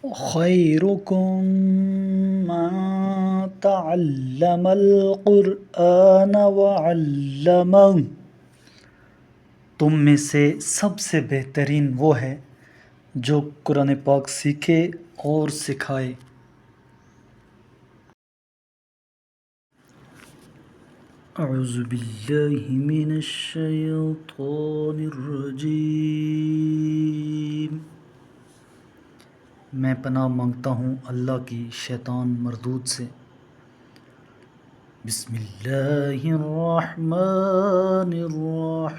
خيركم من تعلم القرآن وعلمه، تم میں سے سب سے بہترین وہ ہے جو قرآن پاک سیکھے اور سکھائے۔ اعوذ باللہ من الشیطان الرجیم، میں پناہ مانگتا ہوں اللہ کی شیطان مردود سے۔ بسم اللہ الرحمن الرحیم،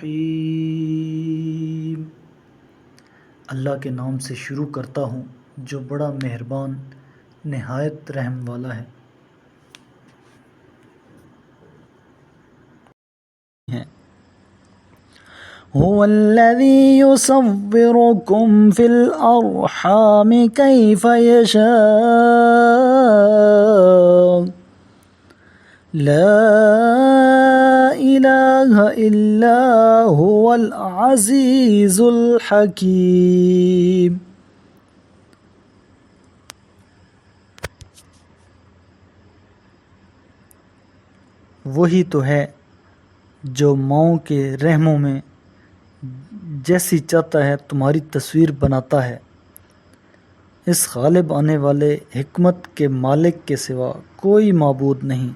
اللہ کے نام سے شروع کرتا ہوں جو بڑا مہربان نہایت رحم والا ہے۔ هو الذي يصوركم في الأرحام كيف يشاء لا إله إلا هو العزيز الحكيم۔ وہی تو ہے جو ماؤں کے رحموں میں جیسی چاہتا ہے تمہاری تصویر بناتا ہے، اس غالب آنے والے حکمت کے مالک کے سوا کوئی معبود نہیں۔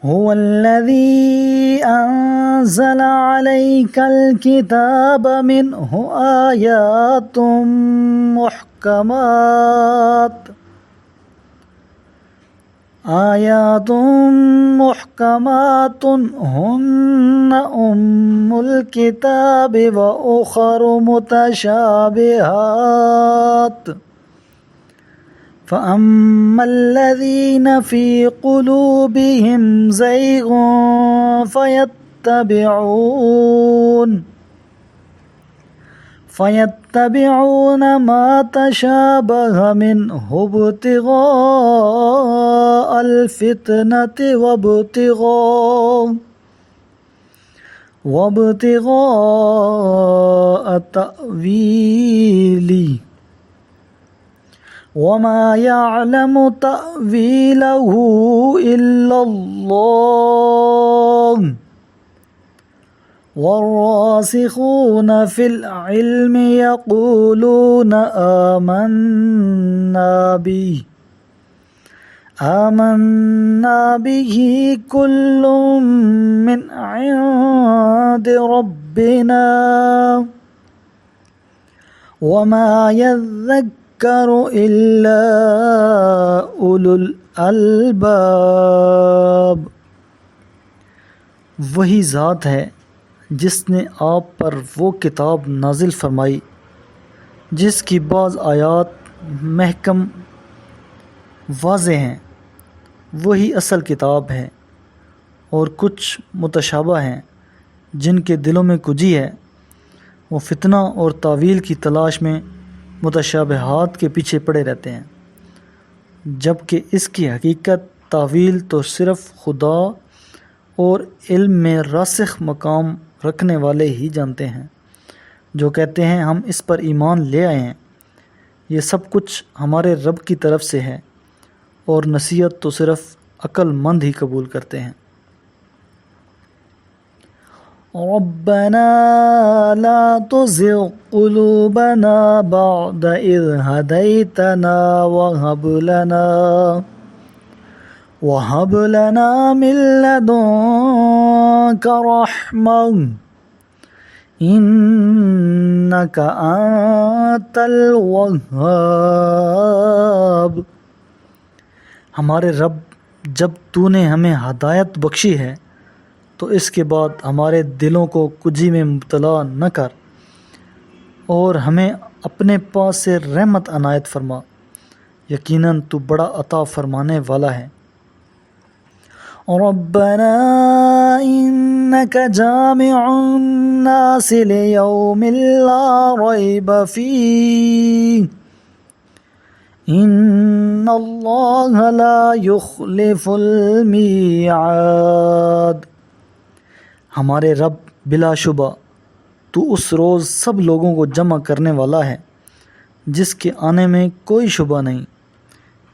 هو الذي أنزل عليك الكتاب منه آيات محكمات هن أم الكتاب وأخر متشابهات، فأما الذين في قلوبهم زيغ فيتبعون ما تشابه منه ابتغاء الفتنة وابتغاء تأويله وما يعلم تأويله إلا الله والراسخون في العلم يقولون آمنا به كل من عند ربنا وما يذكر إلا أولو الألباب۔ وہی ذات ہے جس نے آپ پر وہ کتاب نازل فرمائی جس کی بعض آیات محکم واضح ہیں، وہی اصل کتاب ہے، اور کچھ متشابہ ہیں جن کے دلوں میں کجی ہے، وہ فتنہ اور تعویل کی تلاش میں متشابہات کے پیچھے پڑے رہتے ہیں، جبکہ اس کی حقیقت تعویل تو صرف خدا اور علم میں راسخ مقام رکھنے والے ہی جانتے ہیں، جو کہتے ہیں ہم اس پر ایمان لے آئے ہیں۔ یہ سب کچھ ہمارے رب کی طرف سے ہے، اور نصیحت تو صرف عقل مند ہی قبول کرتے ہیں۔ ربنا لا تزغ قلوبنا بعد إذ هديتنا وهب لنا من لدنك رحمة إنك أنت الوهاب۔ ہمارے رب، جب تو نے ہمیں ہدایت بخشی ہے تو اس کے بعد ہمارے دلوں کو کجی میں مبتلا نہ کر، اور ہمیں اپنے پاس سے رحمت عنایت فرما، یقیناً تو بڑا عطا فرمانے والا ہے۔ ربنا إنك جامع الناس ليوم لا ريب فيه إن الله لا يخلف الميعاد۔ ہمارے رب، بلا شبہ تو اس روز سب لوگوں کو جمع کرنے والا ہے جس کے آنے میں کوئی شبہ نہیں،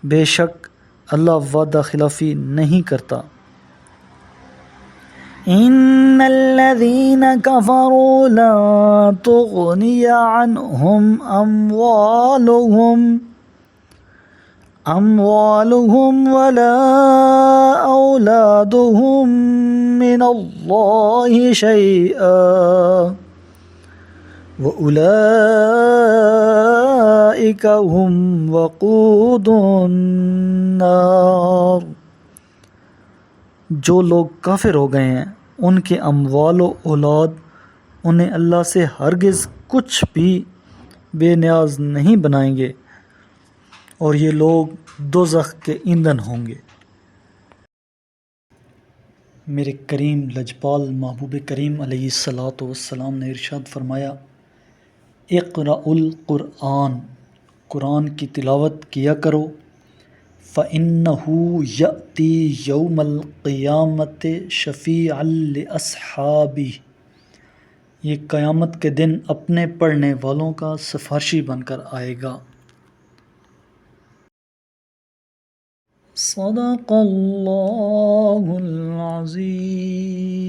بے شک اللہ وعدہ خلافی نہیں کرتا۔ ان الذين كفروا لا تغني عنهم اموالهم ولا اولادهم من الله شيئا وأولئك هم وقود النار۔ جو لوگ کافر ہو گئے ہیں ان کے اموال و اولاد انہیں اللہ سے ہرگز کچھ بھی بے نیاز نہیں بنائیں گے، اور یہ لوگ دوزخ کے ایندھن ہوں گے۔ میرے کریم لجپال محبوب کریم علیہ الصلاۃ والسلام نے ارشاد فرمایا، اقرأ القرآن، قرآن کی تلاوت کیا کرو، فَإِنَّهُ يَأْتِي يَوْمَ الْقِيَامَةِ شَفِيعًا لِأَصْحَابِهِ، یہ قیامت کے دن اپنے پڑھنے والوں کا سفارشی بن کر آئے گا۔ صدق اللہ العظیم۔